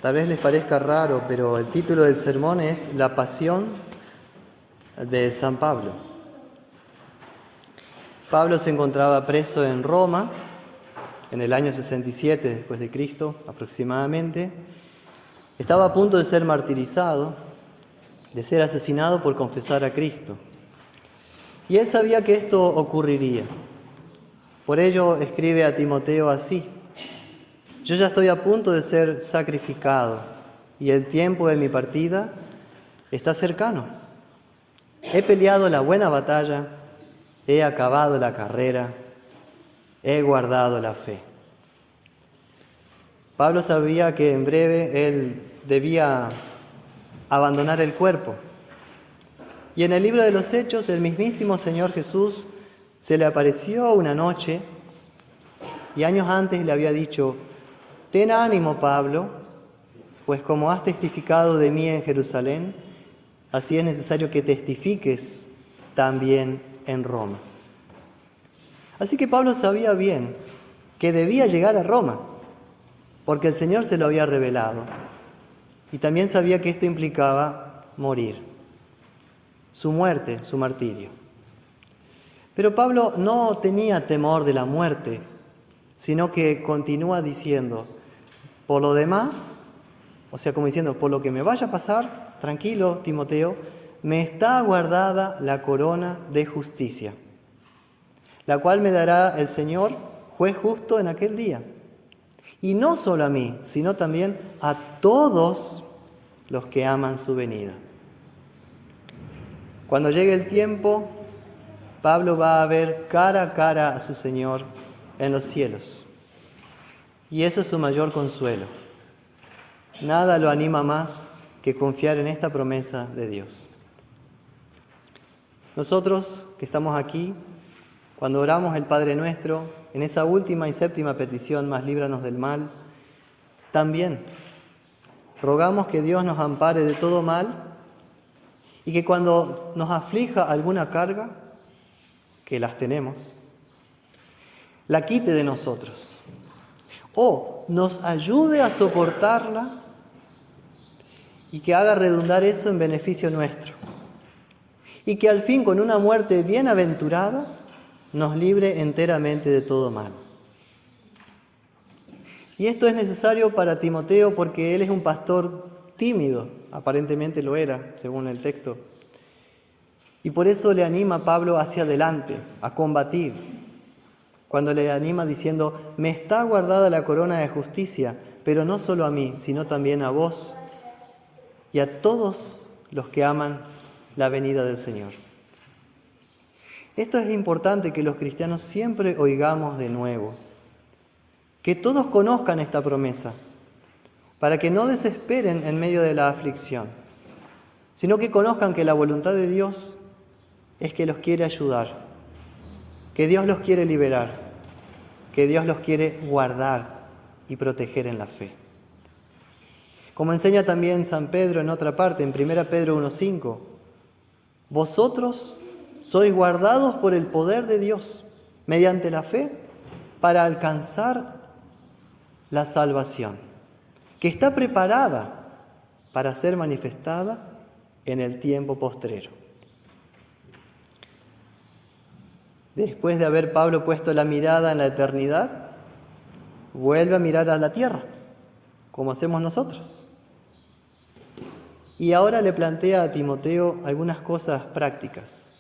Tal vez les parezca raro, pero el título del sermón es La Pasión de San Pablo. Pablo se encontraba preso en Roma en el año 67 después de Cristo aproximadamente. Estaba a punto de ser martirizado, de ser asesinado por confesar a Cristo. Y él sabía que esto ocurriría. Por ello escribe a Timoteo así: yo ya estoy a punto de ser sacrificado y el tiempo de mi partida está cercano. He peleado la buena batalla, he acabado la carrera, he guardado la fe. Pablo sabía que en breve él debía abandonar el cuerpo. Y en el libro de los Hechos, el mismísimo Señor Jesús se le apareció una noche y años antes le había dicho: ten ánimo, Pablo, pues como has testificado de mí en Jerusalén, así es necesario que testifiques también en Roma. Así que Pablo sabía bien que debía llegar a Roma, porque el Señor se lo había revelado. Y también sabía que esto implicaba morir, su muerte, su martirio. Pero Pablo no tenía temor de la muerte, sino que continúa diciendo: por lo demás, o sea, como diciendo, por lo que me vaya a pasar, tranquilo, Timoteo, me está guardada la corona de justicia, la cual me dará el Señor, juez justo, en aquel día. Y no solo a mí, sino también a todos los que aman su venida. Cuando llegue el tiempo, Pablo va a ver cara a cara a su Señor en los cielos. Y eso es su mayor consuelo. Nada lo anima más que confiar en esta promesa de Dios. Nosotros que estamos aquí, cuando oramos el Padre Nuestro, en esa última y séptima petición, más líbranos del mal, también rogamos que Dios nos ampare de todo mal y que cuando nos aflija alguna carga, que las tenemos, la quite de nosotros o nos ayude a soportarla y que haga redundar eso en beneficio nuestro y que al fin, con una muerte bienaventurada, nos libre enteramente de todo mal. Y esto es necesario para Timoteo porque él es un pastor tímido, aparentemente lo era, según el texto. Y por eso le anima a Pablo hacia adelante, a combatir, cuando le anima diciendo: me está guardada la corona de justicia, pero no solo a mí, sino también a vos y a todos los que aman la venida del Señor. Esto es importante que los cristianos siempre oigamos de nuevo, que todos conozcan esta promesa, para que no desesperen en medio de la aflicción, sino que conozcan que la voluntad de Dios es que los quiere ayudar, que Dios los quiere liberar, que Dios los quiere guardar y proteger en la fe. Como enseña también San Pedro en otra parte, en 1 Pedro 1:5, vosotros sois guardados por el poder de Dios mediante la fe para alcanzar la salvación, que está preparada para ser manifestada en el tiempo postrero. Después de haber Pablo puesto la mirada en la eternidad, vuelve a mirar a la tierra, como hacemos nosotros. Y ahora le plantea a Timoteo algunas cosas prácticas,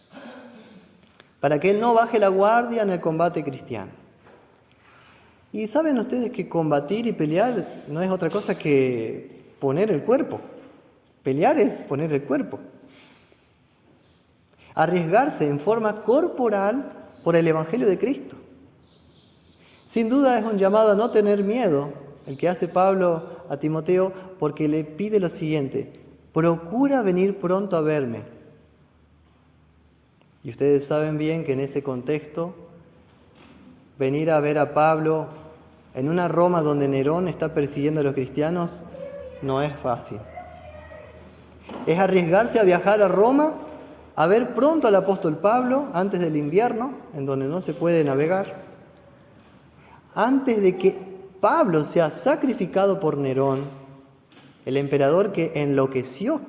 para que él no baje la guardia en el combate cristiano. Y saben ustedes que combatir y pelear no es otra cosa que poner el cuerpo. Pelear es poner el cuerpo. Arriesgarse en forma corporal por el Evangelio de Cristo. Sin duda es un llamado a no tener miedo, el que hace Pablo a Timoteo, porque le pide lo siguiente: procura venir pronto a verme. Y ustedes saben bien que en ese contexto, venir a ver a Pablo en una Roma donde Nerón está persiguiendo a los cristianos no es fácil. Es arriesgarse a viajar a Roma, a ver pronto al apóstol Pablo antes del invierno, en donde no se puede navegar, antes de que Pablo sea sacrificado por Nerón el emperador que enloqueció,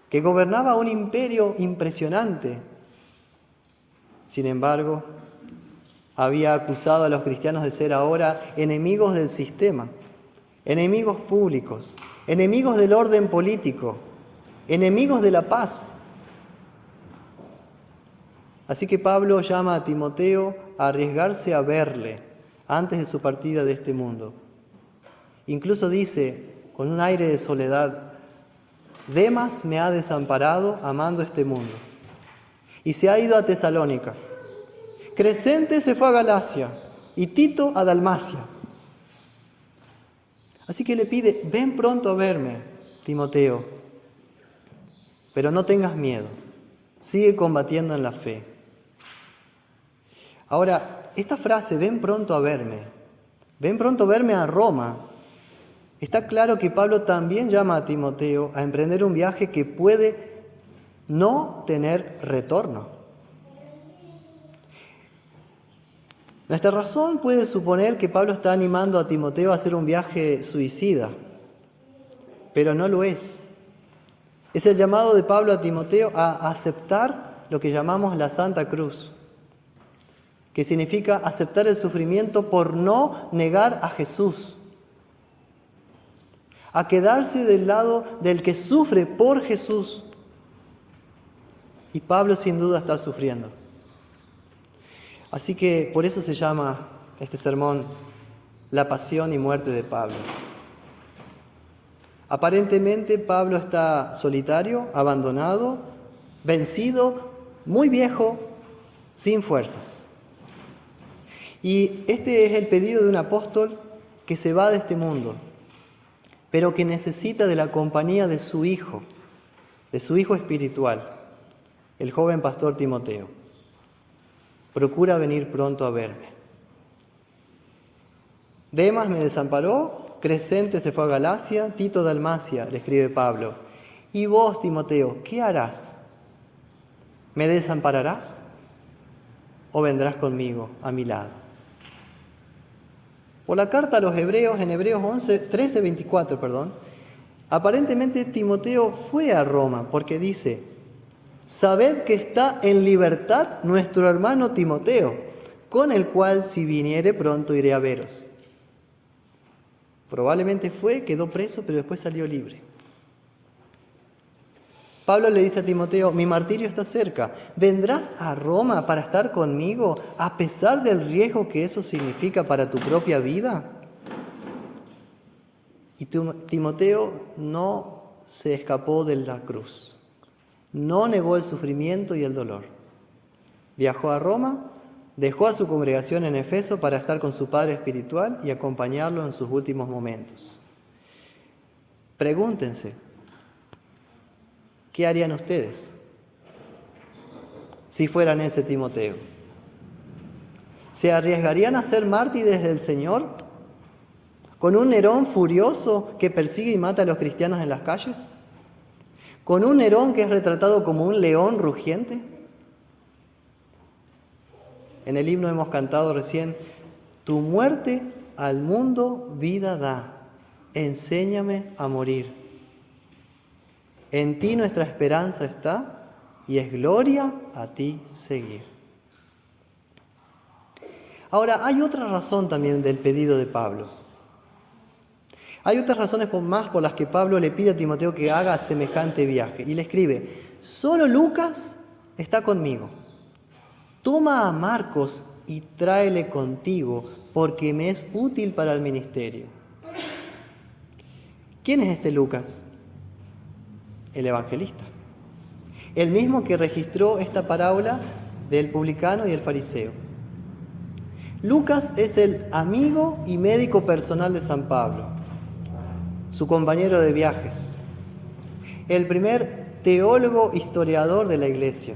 que gobernaba un imperio impresionante. Sin embargo, había acusado a los cristianos de ser ahora enemigos del sistema, enemigos públicos, enemigos del orden político, enemigos de la paz. Así que Pablo llama a Timoteo a arriesgarse a verle antes de su partida de este mundo. Incluso dice, con un aire de soledad, Demas me ha desamparado amando este mundo y se ha ido a Tesalónica. Crescente se fue a Galacia y Tito a Dalmacia. Así que le pide, ven pronto a verme, Timoteo, pero no tengas miedo, sigue combatiendo en la fe. Ahora, esta frase, ven pronto a verme a Roma, está claro que Pablo también llama a Timoteo a emprender un viaje que puede no tener retorno. Nuestra razón puede suponer que Pablo está animando a Timoteo a hacer un viaje suicida, pero no lo es. Es el llamado de Pablo a Timoteo a aceptar lo que llamamos la Santa Cruz, que significa aceptar el sufrimiento por no negar a Jesús, a quedarse del lado del que sufre por Jesús. Y Pablo sin duda está sufriendo. Así que por eso se llama este sermón La pasión y muerte de Pablo. Aparentemente Pablo está solitario, abandonado, vencido, muy viejo, sin fuerzas. Y este es el pedido de un apóstol que se va de este mundo, pero que necesita de la compañía de su hijo espiritual, el joven pastor Timoteo. Procura venir pronto a verme. Demas me desamparó, Crescente se fue a Galacia, Tito a Dalmacia, le escribe Pablo. Y vos, Timoteo, ¿qué harás? ¿Me desampararás o vendrás conmigo a mi lado? Por la carta a los Hebreos, en Hebreos 13:24, aparentemente Timoteo fue a Roma porque dice: sabed que está en libertad nuestro hermano Timoteo, con el cual si viniere pronto iré a veros. Probablemente quedó preso, pero después salió libre. Pablo le dice a Timoteo, mi martirio está cerca, ¿vendrás a Roma para estar conmigo a pesar del riesgo que eso significa para tu propia vida? Y Timoteo no se escapó de la cruz. No negó el sufrimiento y el dolor. Viajó a Roma, dejó a su congregación en Efeso para estar con su padre espiritual y acompañarlo en sus últimos momentos. Pregúntense, ¿qué harían ustedes si fueran ese Timoteo? ¿Se arriesgarían a ser mártires del Señor con un Nerón furioso que persigue y mata a los cristianos en las calles? ¿Con un Nerón que es retratado como un león rugiente? En el himno hemos cantado recién, tu muerte al mundo vida da, enséñame a morir. En ti nuestra esperanza está y es gloria a ti seguir. Ahora, hay otra razón también del pedido de Pablo. Hay otras razones más por las que Pablo le pide a Timoteo que haga semejante viaje. Y le escribe, solo Lucas está conmigo. Toma a Marcos y tráele contigo, porque me es útil para el ministerio. ¿Quién es este Lucas? El evangelista. El mismo que registró esta parábola del publicano y el fariseo. Lucas es el amigo y médico personal de San Pablo, su compañero de viajes, el primer teólogo historiador de la iglesia.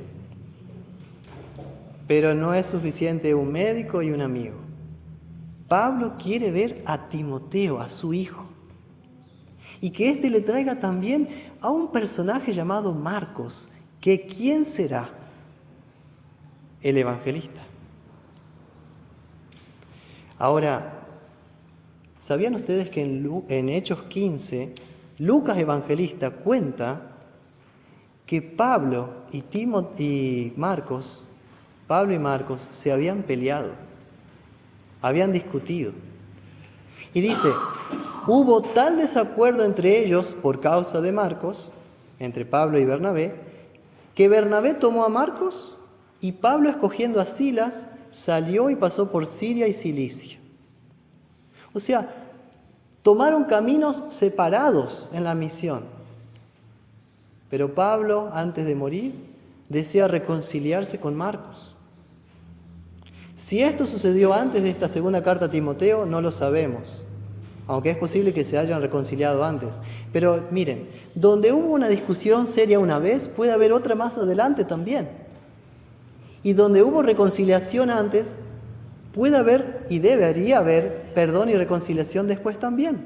Pero no es suficiente un médico y un amigo. Pablo quiere ver a Timoteo, a su hijo, y que éste le traiga también a un personaje llamado Marcos, que ¿quién será? El evangelista. Ahora, ¿Sabían ustedes que en Hechos 15, Lucas Evangelista cuenta que Pablo y Marcos se habían peleado, habían discutido? Y dice, hubo tal desacuerdo entre ellos por causa de Marcos, entre Pablo y Bernabé, que Bernabé tomó a Marcos y Pablo, escogiendo a Silas, salió y pasó por Siria y Cilicia. O sea, tomaron caminos separados en la misión. Pero Pablo, antes de morir, desea reconciliarse con Marcos. Si esto sucedió antes de esta segunda carta a Timoteo, no lo sabemos, aunque es posible que se hayan reconciliado antes. Pero miren, donde hubo una discusión seria una vez, puede haber otra más adelante también. Y donde hubo reconciliación antes, puede haber y debería haber perdón y reconciliación después también.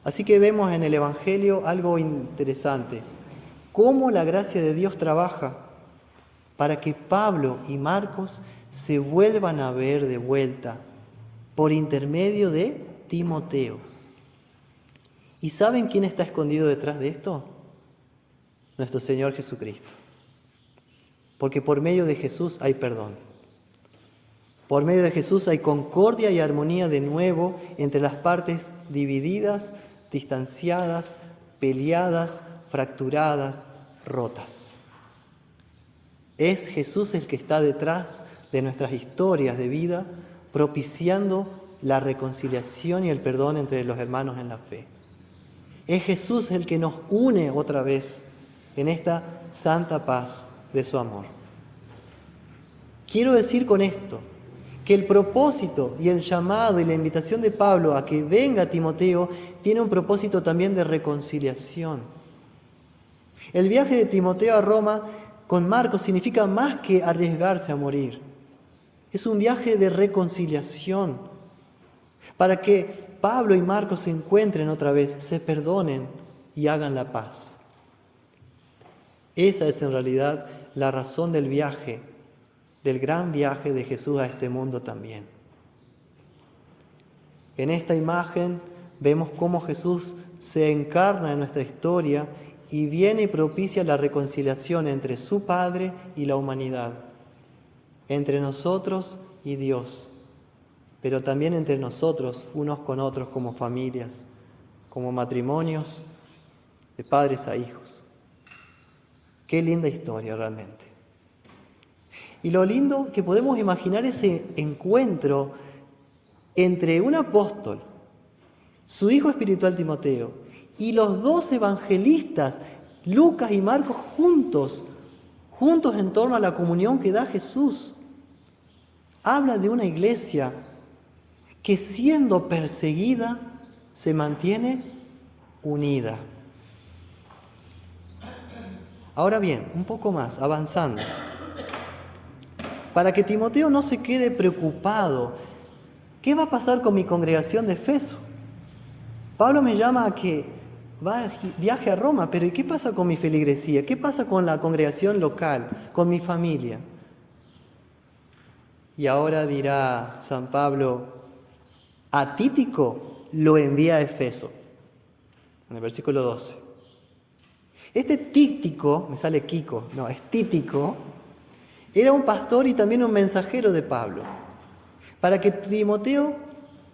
Así que vemos en el Evangelio algo interesante, cómo la gracia de Dios trabaja para que Pablo y Marcos se vuelvan a ver de vuelta por intermedio de Timoteo. ¿Y saben quién está escondido detrás de esto? Nuestro Señor Jesucristo. Porque por medio de Jesús hay perdón. Por medio de Jesús hay concordia y armonía de nuevo entre las partes divididas, distanciadas, peleadas, fracturadas, rotas. Es Jesús el que está detrás de nuestras historias de vida, propiciando la reconciliación y el perdón entre los hermanos en la fe. Es Jesús el que nos une otra vez en esta santa paz de su amor. Quiero decir con esto que el propósito y el llamado y la invitación de Pablo a que venga Timoteo tiene un propósito también de reconciliación. El viaje de Timoteo a Roma con Marcos significa más que arriesgarse a morir. Es un viaje de reconciliación para que Pablo y Marcos se encuentren otra vez, se perdonen y hagan la paz. Esa es en realidad la razón del viaje, del gran viaje de Jesús a este mundo también. En esta imagen vemos cómo Jesús se encarna en nuestra historia y viene y propicia la reconciliación entre su Padre y la humanidad, entre nosotros y Dios, pero también entre nosotros, unos con otros como familias, como matrimonios, de padres a hijos. Qué linda historia realmente. Y lo lindo que podemos imaginar ese encuentro entre un apóstol, su hijo espiritual Timoteo, y los dos evangelistas, Lucas y Marcos, juntos en torno a la comunión que da Jesús. Habla de una iglesia que siendo perseguida se mantiene unida. Ahora bien, un poco más, avanzando. Para que Timoteo no se quede preocupado, ¿qué va a pasar con mi congregación de Efeso? Pablo me llama a que viaje a Roma, pero ¿y qué pasa con mi feligresía? ¿Qué pasa con la congregación local, con mi familia? Y ahora dirá San Pablo, a Tíquico lo envía a Efeso, en el versículo 12. Este Tíquico, me sale Kiko, no, es Tíquico, era un pastor y también un mensajero de Pablo, para que Timoteo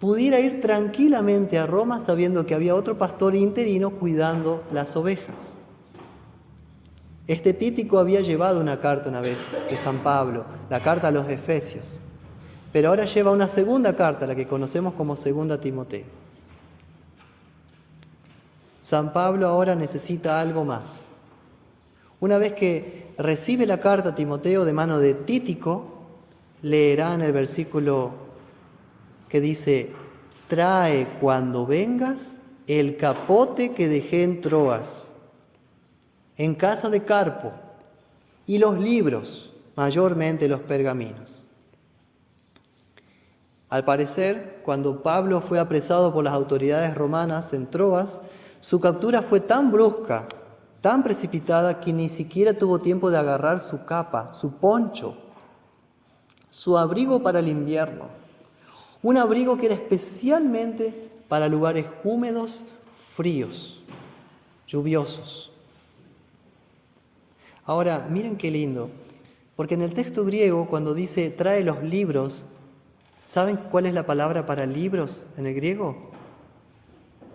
pudiera ir tranquilamente a Roma sabiendo que había otro pastor interino cuidando las ovejas. Este Tíquico había llevado una carta una vez de San Pablo, la carta a los Efesios, pero ahora lleva una segunda carta, la que conocemos como Segunda Timoteo. San Pablo ahora necesita algo más. Una vez que recibe la carta a Timoteo de mano de Tíquico, leerá en el versículo que dice, trae cuando vengas el capote que dejé en Troas, en casa de Carpo, y los libros, mayormente los pergaminos. Al parecer, cuando Pablo fue apresado por las autoridades romanas en Troas, su captura fue tan brusca, tan precipitada, que ni siquiera tuvo tiempo de agarrar su capa, su poncho, su abrigo para el invierno, Un abrigo que era especialmente para lugares húmedos, fríos, lluviosos. Ahora, miren qué lindo, porque en el texto griego, cuando dice trae los libros, ¿saben cuál es la palabra para libros en el griego?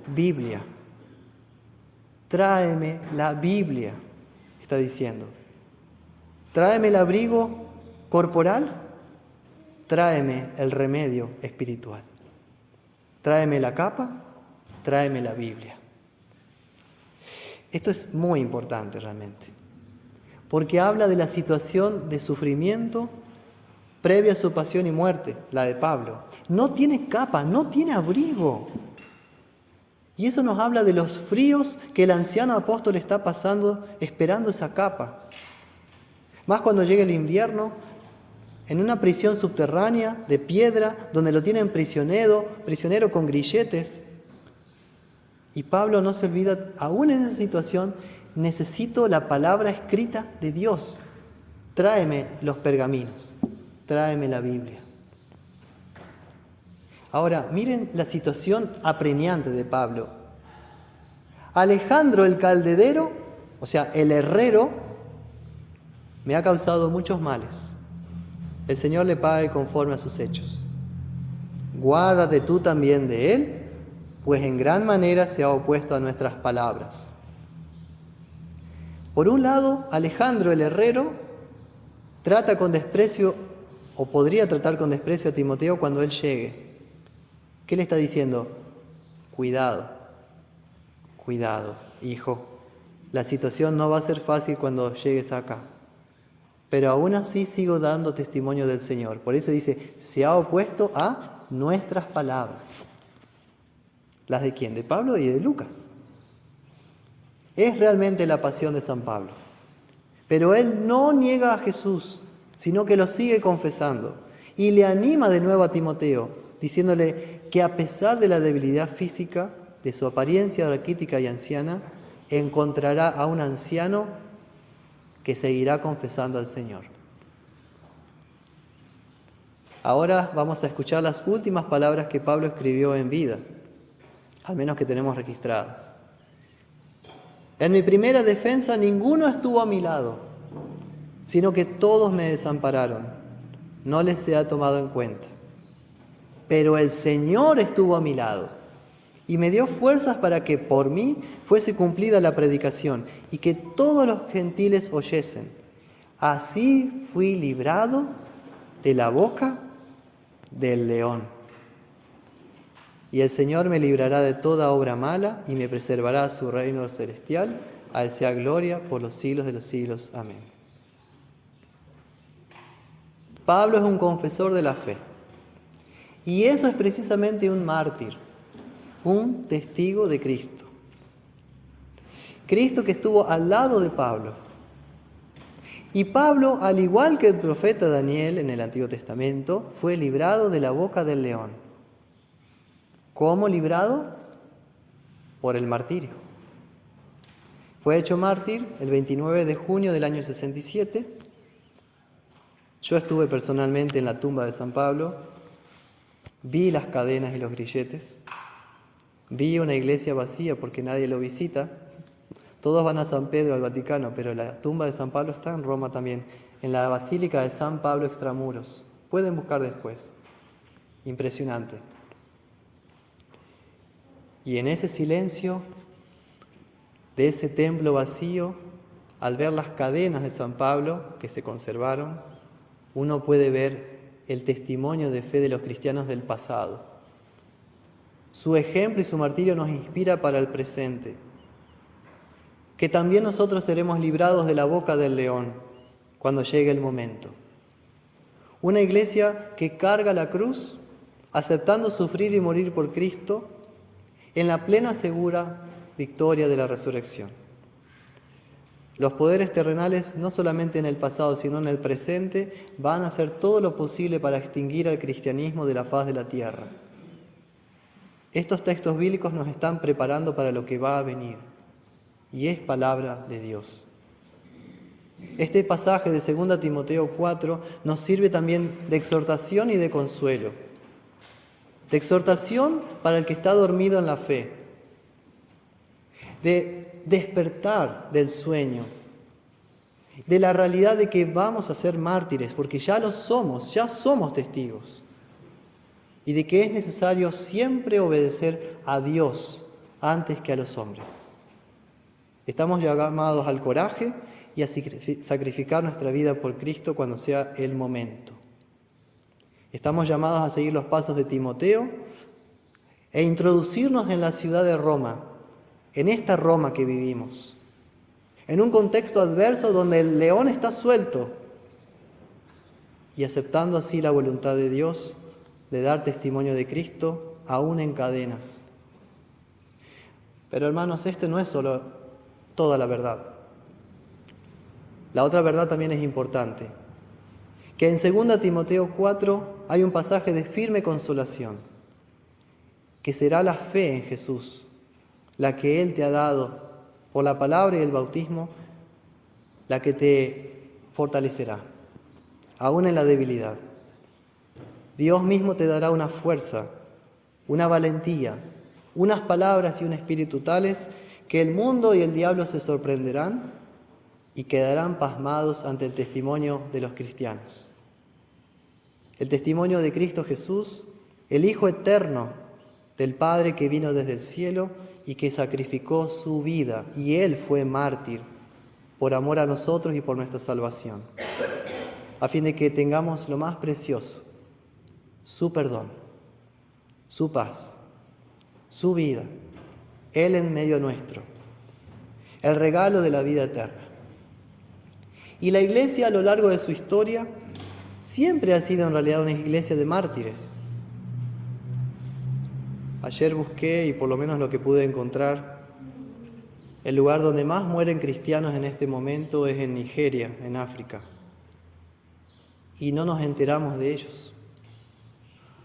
Biblia. Tráeme la Biblia, está diciendo. Tráeme el abrigo corporal, tráeme el remedio espiritual. Tráeme la capa, tráeme la Biblia. Esto es muy importante realmente, porque habla de la situación de sufrimiento previa a su pasión y muerte, la de Pablo. No tiene capa, no tiene abrigo. Y eso nos habla de los fríos que el anciano apóstol está pasando esperando esa capa. Más cuando llega el invierno, en una prisión subterránea de piedra, donde lo tienen prisionero con grilletes. Y Pablo no se olvida, aún en esa situación, necesito la palabra escrita de Dios. Tráeme los pergaminos, tráeme la Biblia. Ahora, miren la situación apremiante de Pablo. Alejandro el caldedero, o sea, el herrero, me ha causado muchos males. El Señor le pague conforme a sus hechos. Guárdate tú también de él, pues en gran manera se ha opuesto a nuestras palabras. Por un lado, Alejandro el herrero trata con desprecio, o podría tratar con desprecio a Timoteo cuando él llegue. ¿Qué le está diciendo? Cuidado, hijo. La situación no va a ser fácil cuando llegues acá. Pero aún así sigo dando testimonio del Señor. Por eso dice, se ha opuesto a nuestras palabras. ¿Las de quién? De Pablo y de Lucas. Es realmente la pasión de San Pablo. Pero él no niega a Jesús, sino que lo sigue confesando. Y le anima de nuevo a Timoteo, diciéndole que a pesar de la debilidad física, de su apariencia raquítica y anciana, encontrará a un anciano que seguirá confesando al Señor. Ahora vamos a escuchar las últimas palabras que Pablo escribió en vida, al menos que tenemos registradas. En mi primera defensa ninguno estuvo a mi lado, sino que todos me desampararon. No les se ha tomado en cuenta. Pero el Señor estuvo a mi lado y me dio fuerzas para que por mí fuese cumplida la predicación y que todos los gentiles oyesen. Así fui librado de la boca del león. Y el Señor me librará de toda obra mala y me preservará su reino celestial. A Él sea gloria por los siglos de los siglos. Amén. Pablo es un confesor de la fe. Y eso es precisamente un mártir, un testigo de Cristo. Cristo que estuvo al lado de Pablo. Y Pablo, al igual que el profeta Daniel en el Antiguo Testamento, fue librado de la boca del león. ¿Cómo librado? Por el martirio. Fue hecho mártir el 29 de junio del año 67. Yo estuve personalmente en la tumba de San Pablo. Vi las cadenas y los grilletes. Vi una iglesia vacía porque nadie lo visita. Todos van a San Pedro, al Vaticano, pero la tumba de San Pablo está en Roma también, en la Basílica de San Pablo Extramuros. Pueden buscar después. Impresionante. Y en ese silencio de ese templo vacío, al ver las cadenas de San Pablo que se conservaron, uno puede ver el testimonio de fe de los cristianos del pasado. Su ejemplo y su martirio nos inspira para el presente, que también nosotros seremos librados de la boca del león cuando llegue el momento. Una iglesia que carga la cruz, aceptando sufrir y morir por Cristo, en la plena segura victoria de la resurrección. Los poderes terrenales, no solamente en el pasado, sino en el presente, van a hacer todo lo posible para extinguir al cristianismo de la faz de la tierra. Estos textos bíblicos nos están preparando para lo que va a venir, y es palabra de Dios. Este pasaje de 2 Timoteo 4 nos sirve también de exhortación y de consuelo. de exhortación para el que está dormido en la fe, de despertar del sueño, de la realidad de que vamos a ser mártires, porque ya lo somos, ya somos testigos, y de que es necesario siempre obedecer a Dios antes que a los hombres. Estamos llamados al coraje y a sacrificar nuestra vida por Cristo cuando sea el momento. Estamos llamados a seguir los pasos de Timoteo e introducirnos en la ciudad de Roma, en esta Roma que vivimos, en un contexto adverso donde el león está suelto, y aceptando así la voluntad de Dios de dar testimonio de Cristo aún en cadenas. Pero hermanos, este no es solo toda la verdad. La otra verdad también es importante, que en 2 Timoteo 4 hay un pasaje de firme consolación, que será la fe en Jesús, la que Él te ha dado por la palabra y el bautismo, la que te fortalecerá, aún en la debilidad. Dios mismo te dará una fuerza, una valentía, unas palabras y un espíritu tales que el mundo y el diablo se sorprenderán y quedarán pasmados ante el testimonio de los cristianos. El testimonio de Cristo Jesús, el Hijo eterno del Padre que vino desde el cielo y que sacrificó su vida, y Él fue mártir por amor a nosotros y por nuestra salvación, a fin de que tengamos lo más precioso, su perdón, su paz, su vida, Él en medio nuestro, el regalo de la vida eterna. Y la iglesia a lo largo de su historia siempre ha sido en realidad una iglesia de mártires. Ayer busqué, y por lo menos lo que pude encontrar, el lugar donde más mueren cristianos en este momento es en Nigeria, en África. Y no nos enteramos de ellos,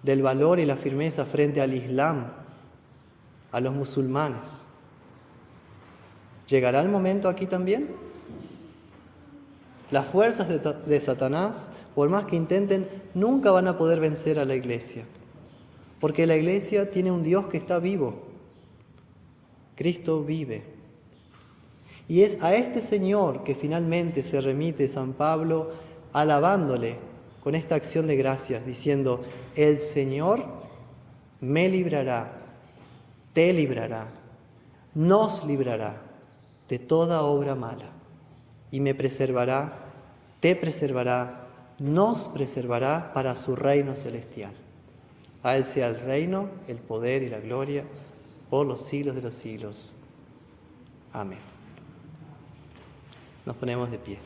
del valor y la firmeza frente al Islam, a los musulmanes. ¿Llegará el momento aquí también? Las fuerzas de Satanás, por más que intenten, nunca van a poder vencer a la iglesia, porque la iglesia tiene un Dios que está vivo. Cristo vive. Y es a este Señor que finalmente se remite San Pablo alabándole con esta acción de gracias, diciendo: el Señor me librará, te librará, nos librará de toda obra mala, y me preservará, te preservará, nos preservará para su reino celestial. A Él sea el reino, el poder y la gloria por los siglos de los siglos. Amén. Nos ponemos de pie.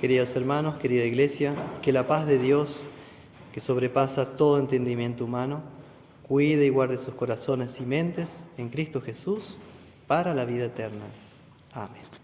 Queridos hermanos, querida iglesia, que la paz de Dios, que sobrepasa todo entendimiento humano, cuide y guarde sus corazones y mentes en Cristo Jesús para la vida eterna. Amén.